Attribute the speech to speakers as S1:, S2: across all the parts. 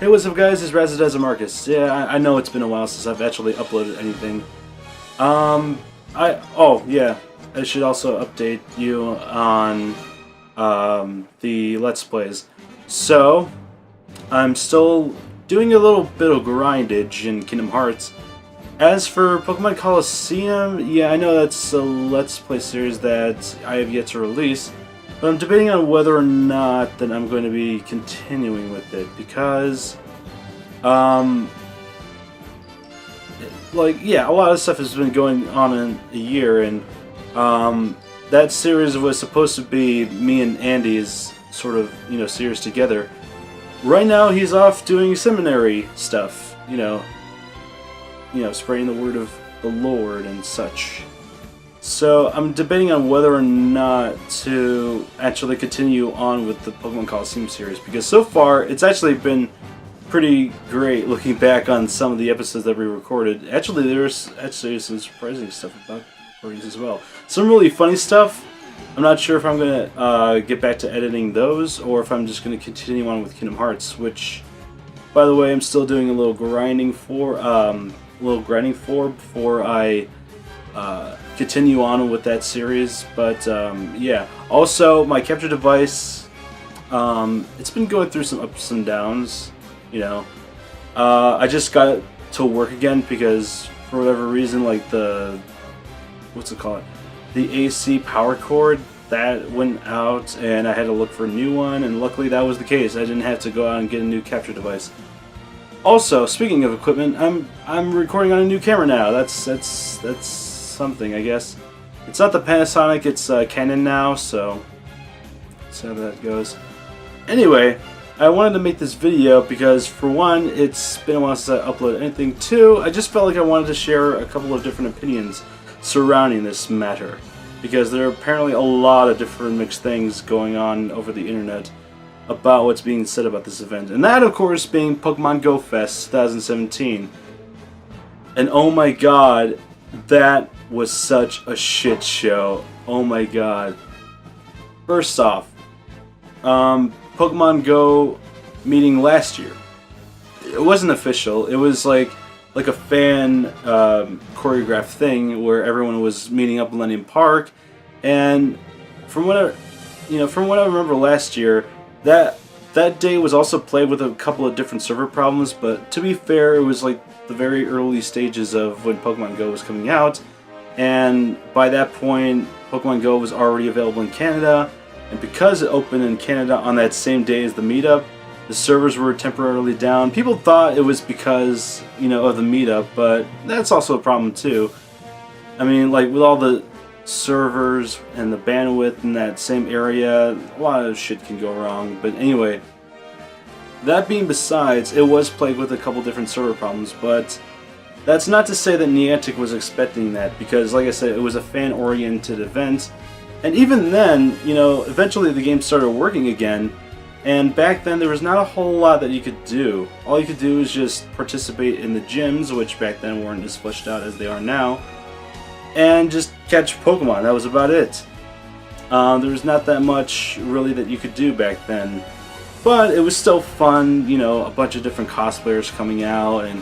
S1: Hey, what's up, guys? It's Razadez Marcus. Yeah, I know it's been a while since I've actually uploaded anything. Yeah, I should also update you on the Let's Plays. So, I'm still doing a little bit of grindage in Kingdom Hearts. As for Pokemon Colosseum, yeah, I know that's a Let's Play series that I have yet to release. But I'm debating on whether or not that I'm going to be continuing with it because, a lot of stuff has been going on in a year, and that series was supposed to be me and Andy's sort of, series together. Right now, he's off doing seminary stuff, spreading the word of the Lord and such. So I'm debating on whether or not to actually continue on with the Pokemon Colosseum series, because so far it's actually been pretty great looking back on some of the episodes that we recorded. Actually, there's some surprising stuff about recordings as well. Some really funny stuff. I'm not sure if I'm going to get back to editing those or if I'm just going to continue on with Kingdom Hearts, which, by the way, I'm still doing a little grinding for before I continue on with that series. But yeah, also my capture device, it's been going through some ups and downs. I just got it to work again because for whatever reason, like the AC power cord that went out, and I had to look for a new one, and luckily that was the case. I didn't have to go out and get a new capture device. Also, speaking of equipment, I'm recording on a new camera now. That's something, I guess. It's not the Panasonic, it's Canon now, so that's how that goes. Anyway, I wanted to make this video because, for one, it's been a while since I uploaded anything. Two, I just felt like I wanted to share a couple of different opinions surrounding this matter, because there are apparently a lot of different mixed things going on over the internet about what's being said about this event. And that, of course, being Pokemon Go Fest 2017. And oh my god, that was such a shit show. Oh my god. First off, Pokemon Go meeting last year. It wasn't official. It was like a fan choreographed thing where everyone was meeting up in Millennium Park. And from what I remember last year, that day was also played with a couple of different server problems. But to be fair, it was like the very early stages of when Pokemon Go was coming out, and by that point Pokemon Go was already available in Canada, and because it opened in Canada on that same day as the meetup, the servers were temporarily down. People thought it was because, of the meetup, but that's also a problem too. I mean, like, with all the servers and the bandwidth in that same area, a lot of shit can go wrong. But anyway, that being besides, it was plagued with a couple different server problems, but that's not to say that Niantic was expecting that, because like I said, it was a fan-oriented event. And even then, eventually the game started working again, and back then there was not a whole lot that you could do. All you could do was just participate in the gyms, which back then weren't as fleshed out as they are now, and just catch Pokemon. That was about it. There was not that much really that you could do back then. But it was still fun, a bunch of different cosplayers coming out, and,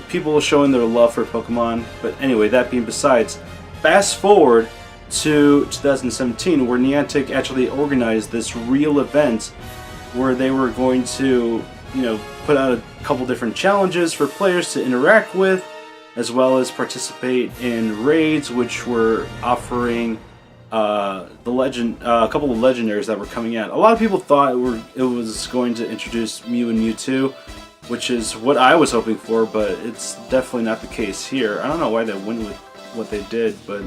S1: people showing their love for Pokemon. But anyway, that being besides, fast forward to 2017, where Niantic actually organized this real event where they were going to, put out a couple different challenges for players to interact with, as well as participate in raids, which were offering a couple of legendaries that were coming out. A lot of people thought it was going to introduce Mew and Mewtwo, which is what I was hoping for, but it's definitely not the case here. I don't know why they went with what they did, but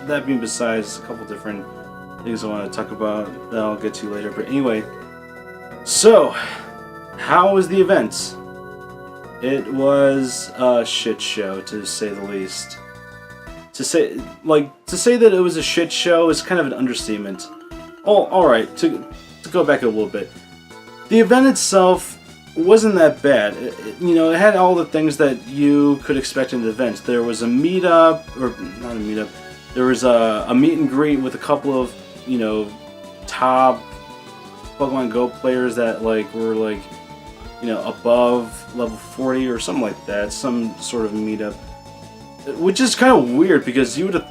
S1: that being besides, a couple different things I want to talk about that I'll get to later. But anyway, so how was the event? It was a shit show, to say the least. To say that it was a shit show is kind of an understatement. Oh, alright, to go back a little bit. The event itself wasn't that bad. It had all the things that you could expect in an event. There was a meetup, or not a meetup, there was a meet and greet with a couple of, top Pokemon Go players that were above level 40 or something like that, some sort of meetup, which is kind of weird because you would have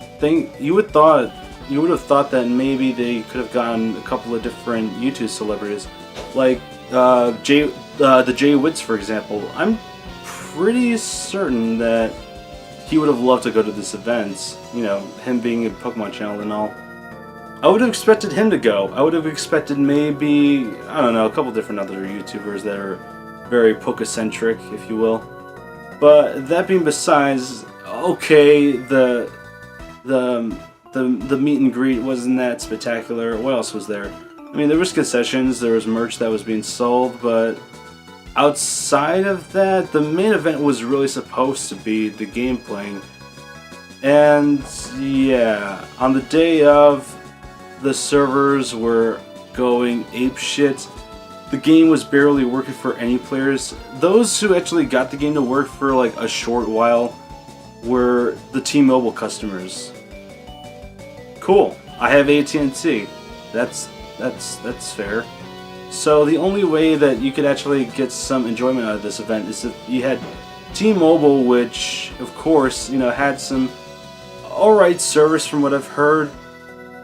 S1: thought that maybe they could have gotten a couple of different YouTube celebrities, like the Jay Witz, for example. I'm pretty certain that he would have loved to go to this event. Him being a Pokemon channel and all. I would have expected him to go. I would have expected maybe, I don't know, a couple different other YouTubers that are very Pokecentric, if you will. But that being besides, okay, the meet and greet wasn't that spectacular. What else was there? I mean, there was concessions, there was merch that was being sold, but outside of that, the main event was really supposed to be the game playing. And yeah, on the day of, the servers were going apeshit. The game was barely working for any players. Those who actually got the game to work for like a short while were the T-Mobile customers. Cool. I have AT&T. That's fair. So the only way that you could actually get some enjoyment out of this event is if you had T-Mobile, which of course, had some alright service from what I've heard.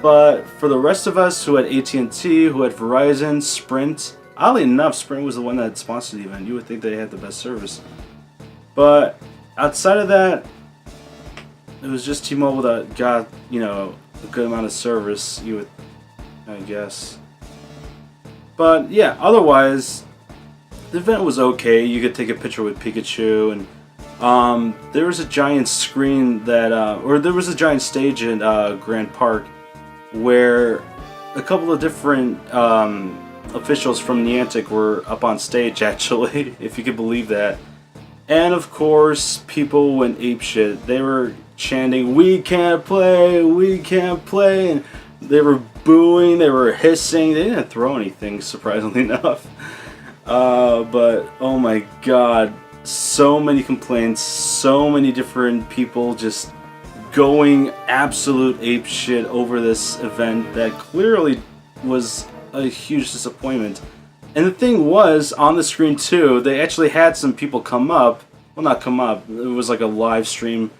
S1: But for the rest of us who had AT&T, who had Verizon, Sprint, oddly enough, Sprint was the one that sponsored the event. You would think they had the best service. But outside of that, it was just T-Mobile that got, a good amount of service, I guess. But yeah, otherwise, the event was okay. You could take a picture with Pikachu, and there was a giant screen there was a giant stage in Grand Park, where a couple of different officials from Niantic were up on stage, actually, if you could believe that. And of course, people went apeshit. They were chanting, "We can't play, we can't play," and they were booing, they were hissing. They didn't throw anything, surprisingly enough. But oh my god, so many complaints, so many different people just going absolute apeshit over this event that clearly was a huge disappointment. And the thing was, on the screen too, they actually had some people come up. Well, not come up. It was like a live stream,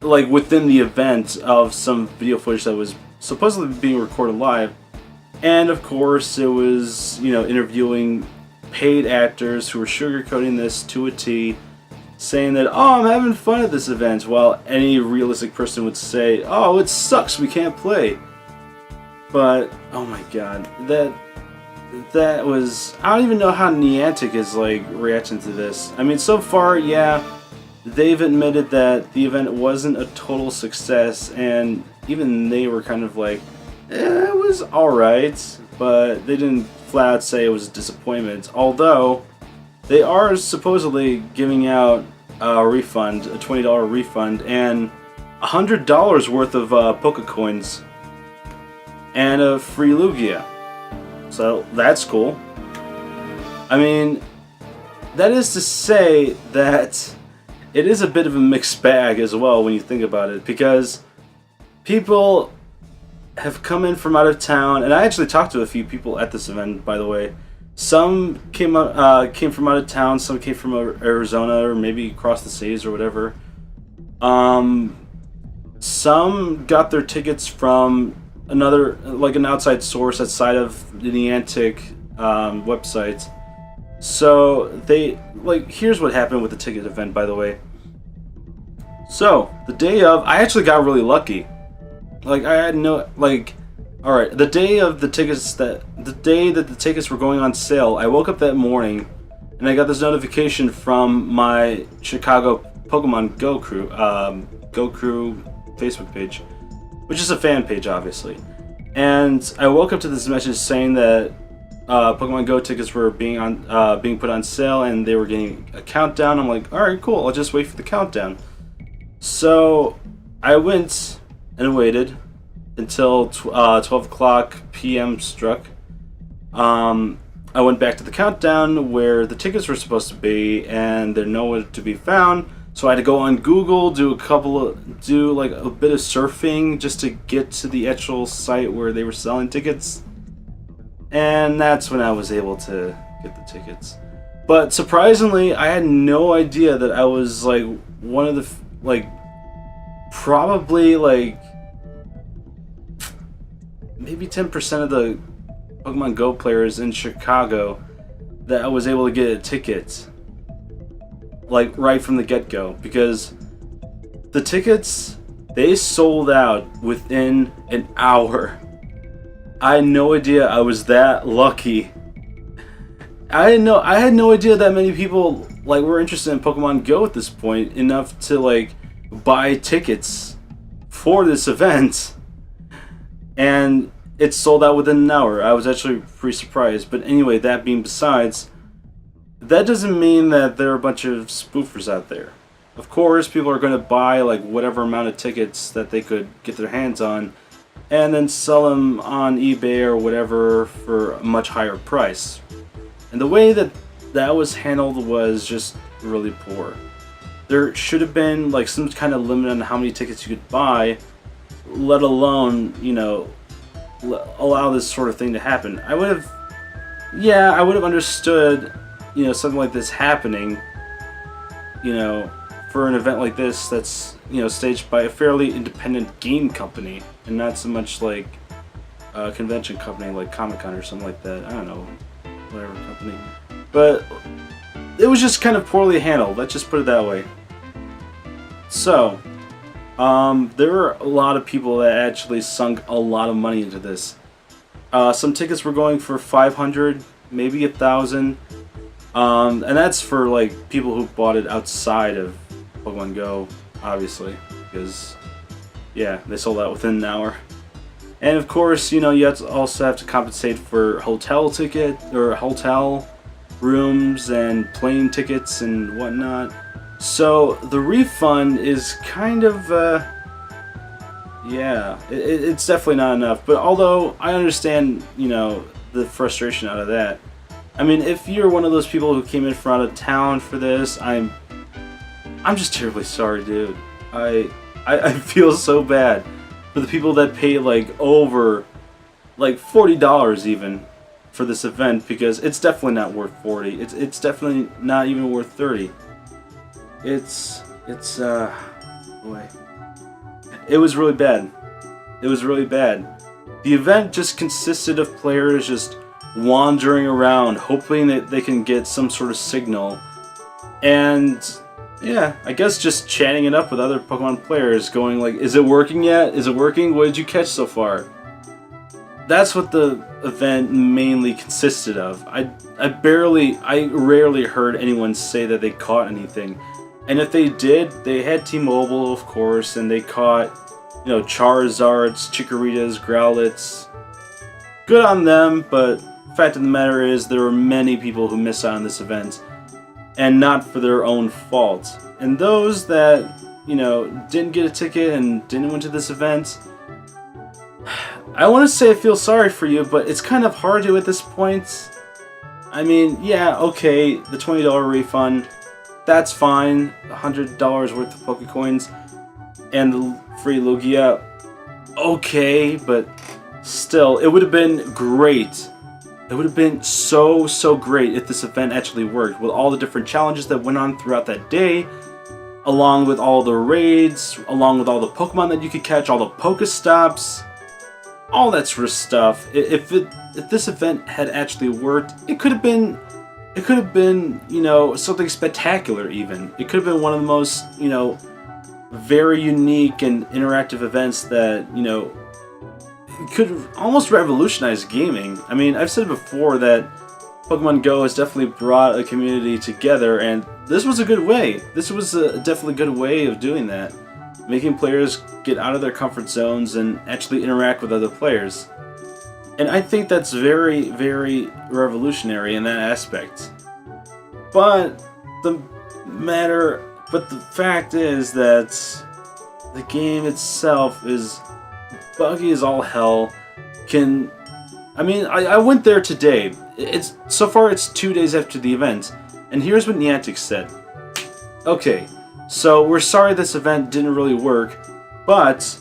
S1: like within the event, of some video footage that was supposedly being recorded live. And of course, it was, interviewing paid actors who were sugarcoating this to a T, saying that, "Oh, I'm having fun at this event," while any realistic person would say, "Oh, it sucks, we can't play." But oh my god, that was, I don't even know how Niantic is like reacting to this. I mean, so far, yeah, they've admitted that the event wasn't a total success, and even they were kind of like, it was alright, but they didn't flat out say it was a disappointment. Although they are supposedly giving out a refund, a $20 refund, and $100 worth of Pokecoins, and a free Lugia. So that's cool. I mean, that is to say that it is a bit of a mixed bag as well when you think about it, because people have come in from out of town, and I actually talked to a few people at this event, by the way. Some came from out of town, some came from Arizona, or maybe across the seas or whatever. Some got their tickets from another, like an outside source outside of the Niantic website. So they, here's what happened with the ticket event, by the way. So the day of, I actually got really lucky. I had no, alright, the day of the tickets, the day that the tickets were going on sale, I woke up that morning and I got this notification from my Chicago Pokemon Go Crew Facebook page, which is a fan page, obviously. And I woke up to this message saying that Pokemon Go tickets were being put on sale, and they were getting a countdown. I'm like, alright, cool, I'll just wait for the countdown. So I went and waited until 12 o'clock p.m. struck. I went back to the countdown where the tickets were supposed to be, and they're nowhere to be found. So I had to go on Google, do a bit of surfing just to get to the actual site where they were selling tickets. And that's when I was able to get the tickets. But surprisingly, I had no idea that I was like one of the like probably like maybe 10% of the Pokemon Go players in Chicago that I was able to get a ticket like right from the get-go, because the tickets, they sold out within an hour. I had no idea I was that lucky. I had no idea that many people like were interested in Pokemon Go at this point enough to like buy tickets for this event. And it sold out within an hour. I was actually pretty surprised. But anyway, that being besides, that doesn't mean that there are a bunch of spoofers out there. Of course, people are going to buy like whatever amount of tickets that they could get their hands on and then sell them on eBay or whatever for a much higher price. And the way that that was handled was just really poor. There should have been like some kind of limit on how many tickets you could buy, let alone, you know, allow this sort of thing to happen. I would have understood, you know, something like this happening, you know, for an event like this that's, you know, staged by a fairly independent game company and not so much like a convention company like Comic-Con or something like that. I don't know, whatever company. But it was just kind of poorly handled, let's just put it that way. So, there were a lot of people that actually sunk a lot of money into this. Some tickets were going for $500, maybe $1,000, and that's for like people who bought it outside of Pokemon Go, obviously, because yeah, they sold out within an hour. And of course, you know, you also have to compensate for hotel ticket or hotel rooms and plane tickets and whatnot. So the refund is kind of, yeah, it's definitely not enough. But although I understand, you know, the frustration out of that. I mean, if you're one of those people who came in from out of town for this, I'm just terribly sorry, dude. I feel so bad for the people that pay like over, like $40 even for this event, because it's definitely not worth 40. It's definitely not even worth 30. It's boy. It was really bad. It was really bad. The event just consisted of players just wandering around, hoping that they can get some sort of signal. And yeah, I guess just chatting it up with other Pokemon players, going like, is it working yet? Is it working? What did you catch so far? That's what the event mainly consisted of. I rarely heard anyone say that they caught anything. And if they did, they had T-Mobile, of course, and they caught, you know, Charizards, Chikorritas, Growlithes. Good on them, but the fact of the matter is there were many people who missed out on this event, and not for their own fault. And those that, you know, didn't get a ticket and didn't went to this event, I want to say I feel sorry for you, but it's kind of hard to at this point. I mean, yeah, okay, the $20 refund, that's fine. $100 worth of Pokecoins and the free Lugia, okay, but still, it would have been great. It would have been so great if this event actually worked, with all the different challenges that went on throughout that day, along with all the raids, along with all the Pokemon that you could catch, all the Pokestops, all that sort of stuff. If this event had actually worked, it could have been, you know, something spectacular even. It could have been one of the most, you know, very unique and interactive events that, you know, could almost revolutionize gaming. I mean, I've said before that Pokemon Go has definitely brought a community together, and this was a good way. This was a definitely good way of doing that. Making players get out of their comfort zones and actually interact with other players. And I think that's very revolutionary in that aspect. But the fact is that the game itself is buggy as all hell. I mean, I went there today. So far it's 2 days after the event, and here's what Niantic said. Okay, so we're sorry this event didn't really work, but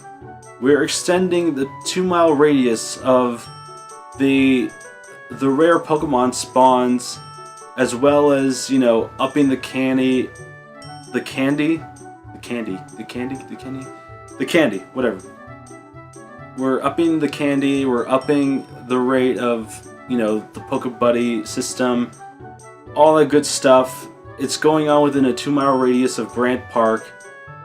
S1: we're extending the 2-mile radius of the rare Pokemon spawns as well as, you know, upping the candy, whatever. We're upping the candy, we're upping the rate of, you know, the Pokebuddy system, all that good stuff. It's going on within a 2-mile radius of Grant Park,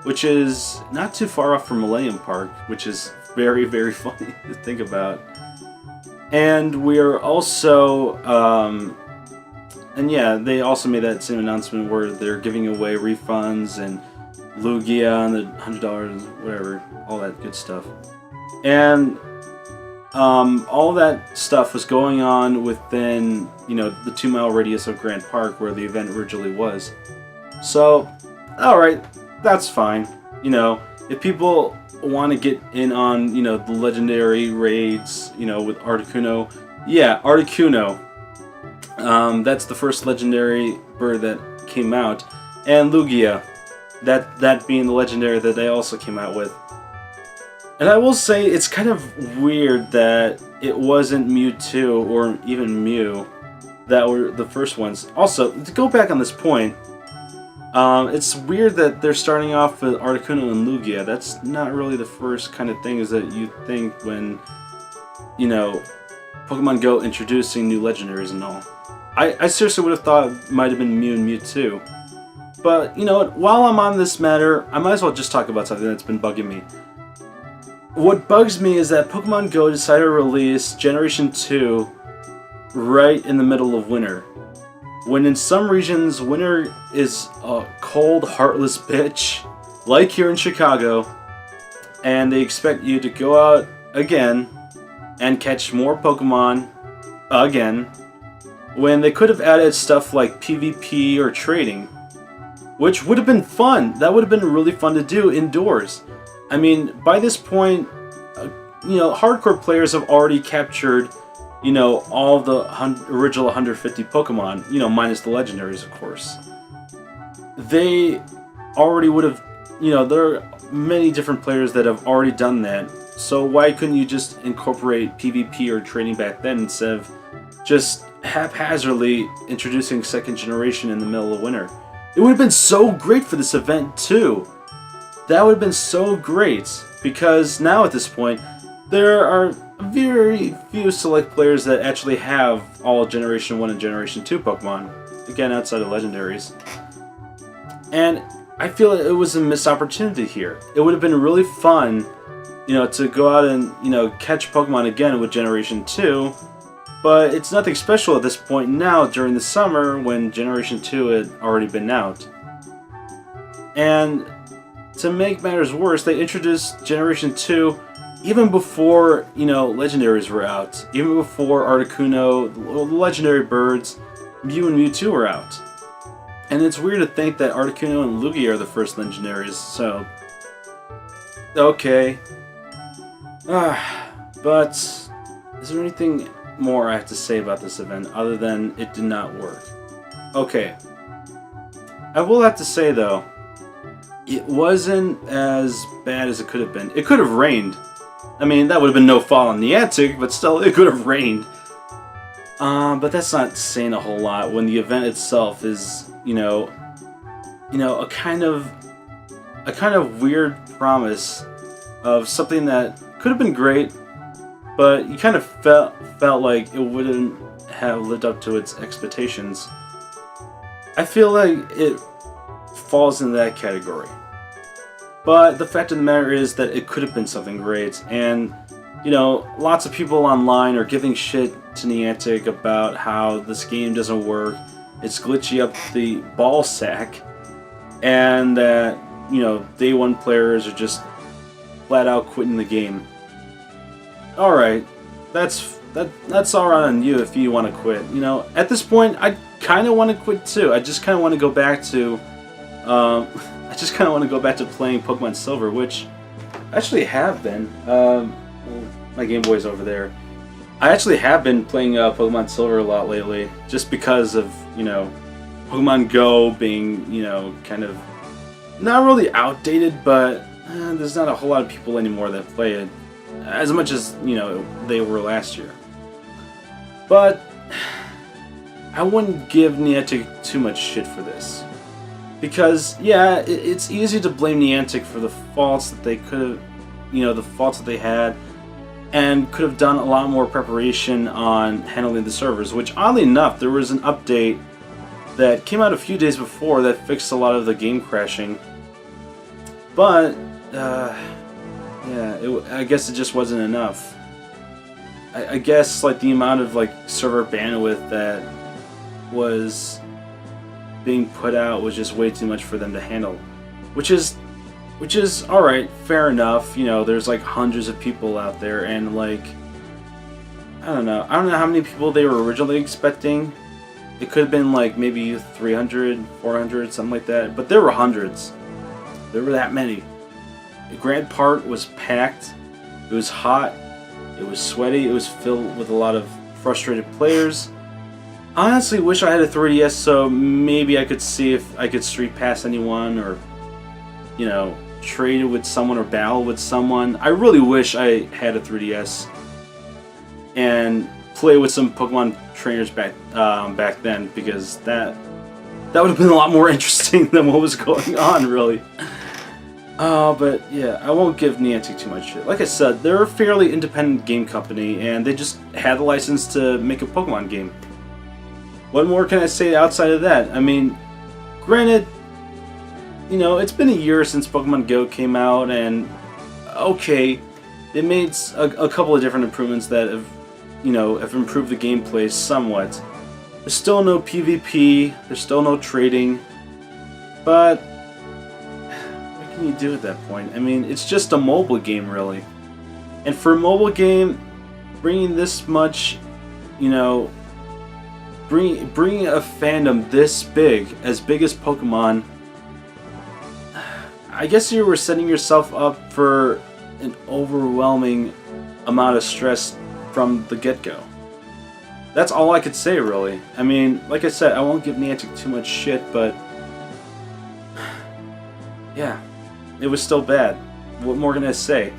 S1: which is not too far off from Millennium Park, which is very, very funny to think about. And we are also, and yeah, they also made that same announcement where they're giving away refunds and Lugia and the $100, whatever, all that good stuff. And all that stuff was going on within, you know, the 2-mile radius of Grant Park where the event originally was. So, alright, that's fine. You know, if people want to get in on, you know, the legendary raids, you know, with Articuno, yeah, Articuno. That's the first legendary bird that came out. And Lugia, that being the legendary that they also came out with. And I will say, it's kind of weird that it wasn't Mewtwo or even Mew that were the first ones. Also, to go back on this point, it's weird that they're starting off with Articuno and Lugia. That's not really the first kind of things that you think when, you know, Pokemon Go introducing new legendaries and all. I seriously would have thought it might have been Mew and Mewtwo. But, you know what, while I'm on this matter, I might as well just talk about something that's been bugging me. What bugs me is that Pokemon Go decided to release Generation 2 right in the middle of winter. When in some regions, winter is a cold, heartless bitch, like here in Chicago, and they expect you to go out again and catch more Pokemon again, when they could have added stuff like PvP or trading, which would have been fun. That would have been really fun to do indoors. I mean, by this point, you know, hardcore players have already captured, you know, all the original 150 Pokemon, you know, minus the legendaries, of course. They already would have, you know, there are many different players that have already done that. So why couldn't you just incorporate PvP or trading back then instead of just haphazardly introducing second generation in the middle of winter? It would have been so great for this event too. That would have been so great, because now at this point, there are very few select players that actually have all Generation 1 and Generation 2 Pokemon. Again, outside of legendaries. And I feel it was a missed opportunity here. It would have been really fun, you know, to go out and, you know, catch Pokemon again with Generation 2, but it's nothing special at this point now during the summer when Generation 2 had already been out. And to make matters worse, they introduced Generation 2 even before, you know, legendaries were out. Even before Articuno, the legendary birds, Mew and Mewtwo were out. And it's weird to think that Articuno and Lugia are the first legendaries, so... okay. But is there anything more I have to say about this event other than it did not work? Okay. I will have to say, though, it wasn't as bad as it could have been. It could have rained. I mean, that would have been no fall on Niantic, but still, it could have rained. But that's not saying a whole lot when the event itself is, you know, a kind of weird promise of something that could have been great, but you kind of felt like it wouldn't have lived up to its expectations. I feel like it falls in that category. But the fact of the matter is that it could have been something great, and, you know, lots of people online are giving shit to Niantic about how this game doesn't work, it's glitchy up the ball sack, and that, you know, day one players are just flat out quitting the game. Alright, that's alright on you if you want to quit. You know, at this point, I kind of want to quit too. I just kind of want to go back to, playing Pokemon Silver, which I actually have been. My Game Boy's over there. I actually have been playing Pokemon Silver a lot lately, just because of, you know, Pokemon Go being, you know, kind of not really outdated, but there's not a whole lot of people anymore that play it as much as, you know, they were last year. But I wouldn't give Niantic too much shit for this. Because, yeah, it's easy to blame Niantic for the faults that they could have, the faults that they had, and could have done a lot more preparation on handling the servers, which, oddly enough, there was an update that came out a few days before that fixed a lot of the game crashing. But, yeah, I guess it just wasn't enough. I guess, like, the amount of, like, server bandwidth that was being put out was just way too much for them to handle. Which is alright, fair enough. There's, like, hundreds of people out there, and, like, I don't know how many people they were originally expecting. It could have been, like, maybe 300, 400, something like that, but there were hundreds. There were that many. The Grand Park was packed. It was hot. It was sweaty. It was filled with a lot of frustrated players. I honestly wish I had a 3DS so maybe I could see if I could street pass anyone or, trade with someone or battle with someone. I really wish I had a 3DS and play with some Pokemon trainers back then, because that would have been a lot more interesting than what was going on, really. But yeah, I won't give Niantic too much shit. Like I said, they're a fairly independent game company, and they just had the license to make a Pokemon game. What more can I say outside of that? I mean, granted, it's been a year since Pokemon Go came out, and okay, they made a couple of different improvements that have improved the gameplay somewhat. There's still no PvP, there's still no trading, but what can you do at that point? I mean, it's just a mobile game, really. And for a mobile game, bringing this much, bringing a fandom this big as Pokemon, I guess you were setting yourself up for an overwhelming amount of stress from the get-go. That's all I could say, really. I mean, like I said, I won't give Niantic too much shit, but yeah, it was still bad. What more can I say?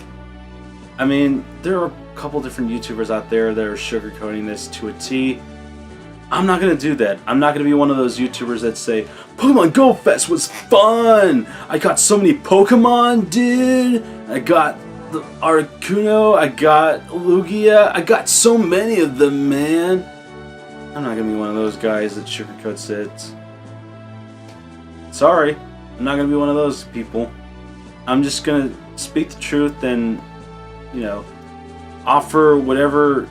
S1: I mean, there are a couple different YouTubers out there that are sugarcoating this to a T. I'm not gonna do that. I'm not gonna be one of those YouTubers that say, Pokemon Go Fest was fun! I got so many Pokemon, dude! I got the Articuno, I got Lugia, I got so many of them, man! I'm not gonna be one of those guys that sugarcoats it. Sorry, I'm not gonna be one of those people. I'm just gonna speak the truth and, offer whatever,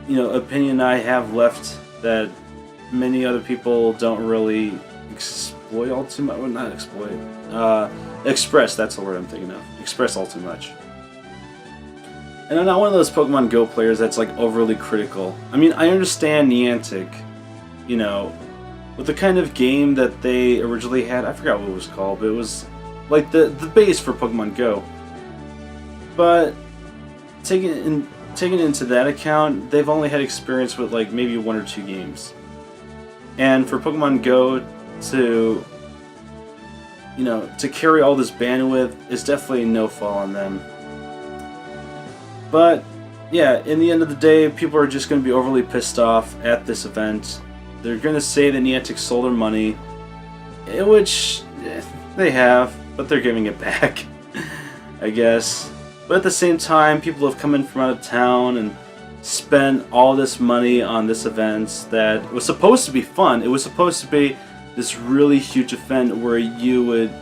S1: opinion I have left that many other people don't really exploit all too much. Well, not exploit. Express, that's the word I'm thinking of. Express all too much. And I'm not one of those Pokemon Go players that's like overly critical. I mean, I understand Niantic, with the kind of game that they originally had. I forgot what it was called, but it was like the base for Pokemon Go. But taking into that account, they've only had experience with like maybe 1 or 2 games. And for Pokemon Go to carry all this bandwidth is definitely no fault on them. But yeah, in the end of the day, people are just going to be overly pissed off at this event. They're going to say that Niantic stole their money, which they have, but they're giving it back, I guess. But at the same time, people have come in from out of town and spent all this money on this event that was supposed to be fun. It was supposed to be this really huge event where you would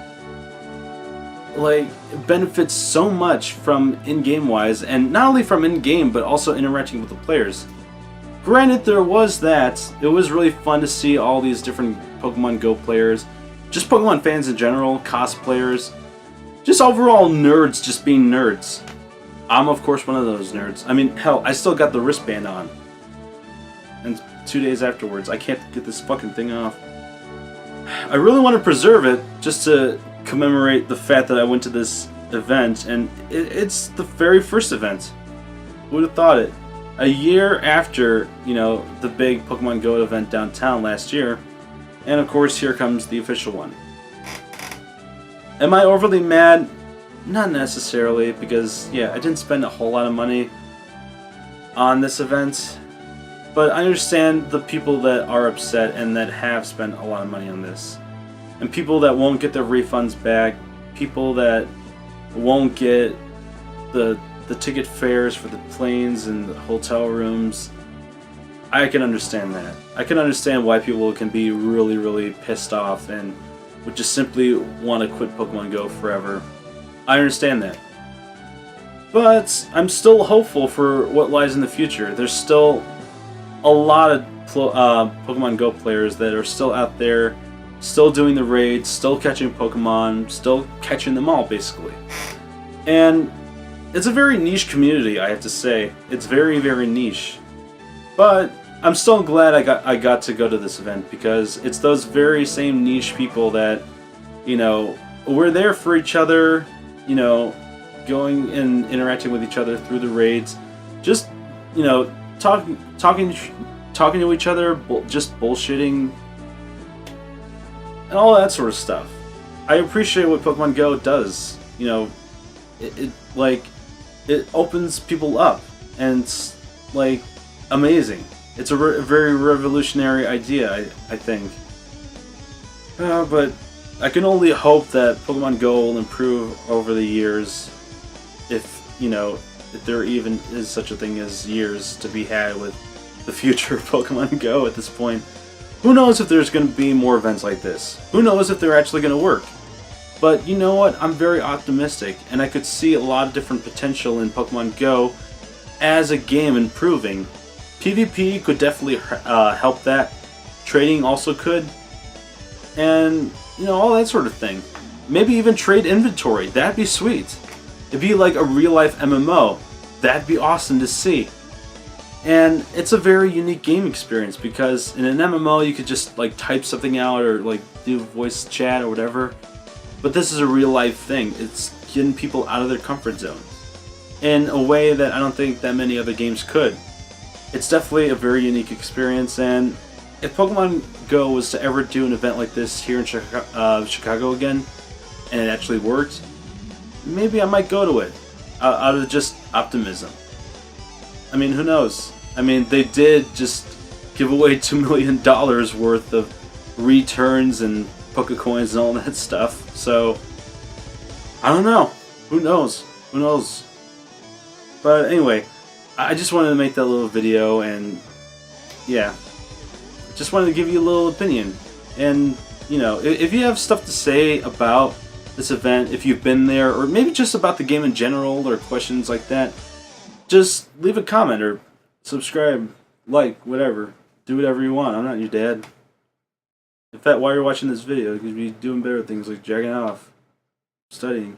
S1: benefit so much from in-game wise, and not only from in-game but also interacting with the players. Granted, there was that. It was really fun to see all these different Pokemon Go players, just Pokemon fans in general, cosplayers, just overall nerds just being nerds. I'm of course one of those nerds. I mean, hell, I still got the wristband on. And 2 days afterwards, I can't get this fucking thing off. I really want to preserve it just to commemorate the fact that I went to this event, and it's the very first event. Who would have thought it? A year after, the big Pokemon Go event downtown last year, and of course here comes the official one. Am I overly mad? Not necessarily, because yeah, I didn't spend a whole lot of money on this event, But I understand the people that are upset and that have spent a lot of money on this. And people that won't get their refunds back, people that won't get the ticket fares for the planes and the hotel rooms. I can understand that. I can understand why people can be really, really pissed off and would just simply want to quit Pokemon Go forever. I understand that. But I'm still hopeful for what lies in the future. There's still a lot of Pokemon Go players that are still out there, still doing the raids, still catching Pokemon, still catching them all, basically. And it's a very niche community, I have to say. It's very, very niche. But I'm still glad I got to go to this event, because it's those very same niche people that, you know, we're there for each other, you know, going and interacting with each other through the raids, just, you know, talking to each other, just bullshitting, and all that sort of stuff. I appreciate what Pokemon Go does. You know, it opens people up, and it's like amazing. It's a very revolutionary idea, I think. But I can only hope that Pokemon Go will improve over the years, if, you know, if there even is such a thing as years to be had with the future of Pokemon Go at this point. Who knows if there's going to be more events like this? Who knows if they're actually going to work? But you know what? I'm very optimistic, and I could see a lot of different potential in Pokemon Go as a game improving. PvP could definitely help that. Trading also could. And, you know, all that sort of thing. Maybe even trade inventory. That'd be sweet. It'd be like a real-life MMO. That'd be awesome to see. And it's a very unique game experience, because in an MMO you could just like type something out or like do voice chat or whatever. But this is a real-life thing. It's getting people out of their comfort zones in a way that I don't think that many other games could. It's definitely a very unique experience, and if Pokemon Go was to ever do an event like this here in Chicago again, and it actually worked, maybe I might go to it, out of just optimism. I mean, who knows? I mean, they did just give away $2 million worth of returns and Pokecoins and all that stuff, so I don't know. Who knows? Who knows? But anyway, I just wanted to make that little video, and yeah, just wanted to give you a little opinion. And, you know, if you have stuff to say about this event, if you've been there, or maybe just about the game in general, or questions like that, just leave a comment or subscribe, like, whatever. Do whatever you want. I'm not your dad. In fact, while you're watching this video, you could be doing better things like jacking off, studying.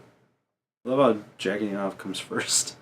S1: I love how jacking off comes first.